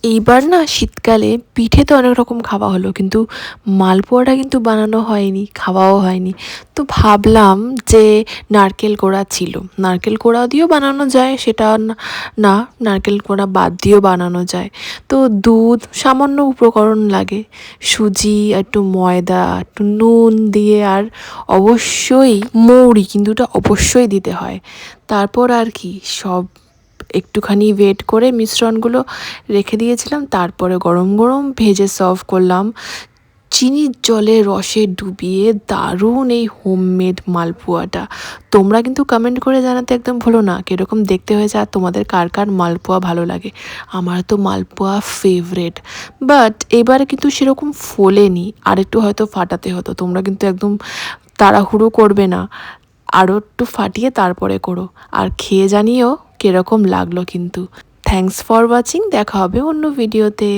এইবার না শীতকালে পিঠে তো অনেক রকম খাওয়া হলো, কিন্তু মালপোয়াটা কিন্তু বানানো হয়নি, খাওয়াও হয়নি। তো ভাবলাম যে নারকেল কোড়া ছিল, নারকেল কোড়া দিয়েও বানানো যায়, সেটা না, নারকেল কোড়া বাদ দিয়েও বানানো যায়। তো দুধ, সামান্য উপকরণ লাগে, সুজি, একটু ময়দা, একটু নুন দিয়ে, আর অবশ্যই মৌরি, কিন্তু ওটা অবশ্যই দিতে হয়। তারপর আর কি, সব একটুখানি ওয়েট করে মিশ্রণগুলো রেখে দিয়েছিলাম, তারপরে গরম গরম ভেজে সার্ভ করলাম চিনির জলে রসে ডুবিয়ে। দারুণ এই হোমমেড মালপোয়াটা। তোমরা কিন্তু কমেন্ট করে জানাতে একদম ভুলো না কীরকম দেখতে হয়েছে, আর তোমাদের কার কার মালপোয়া ভালো লাগে। আমার তো মালপোয়া ফেভারেট, বাট এবারে কিন্তু সেরকম ফোলেনি, আর একটু হয়তো ফাটাতে হতো। তোমরা কিন্তু একদম তাড়াহুড়ো করবে না, আরও একটু ফাটিয়ে তারপরে করো। আর খেয়ে জানিও কীরকম লাগলো কিন্তু। থ্যাঙ্কস ফর ওয়াচিং, দেখা হবে অন্য ভিডিওতে।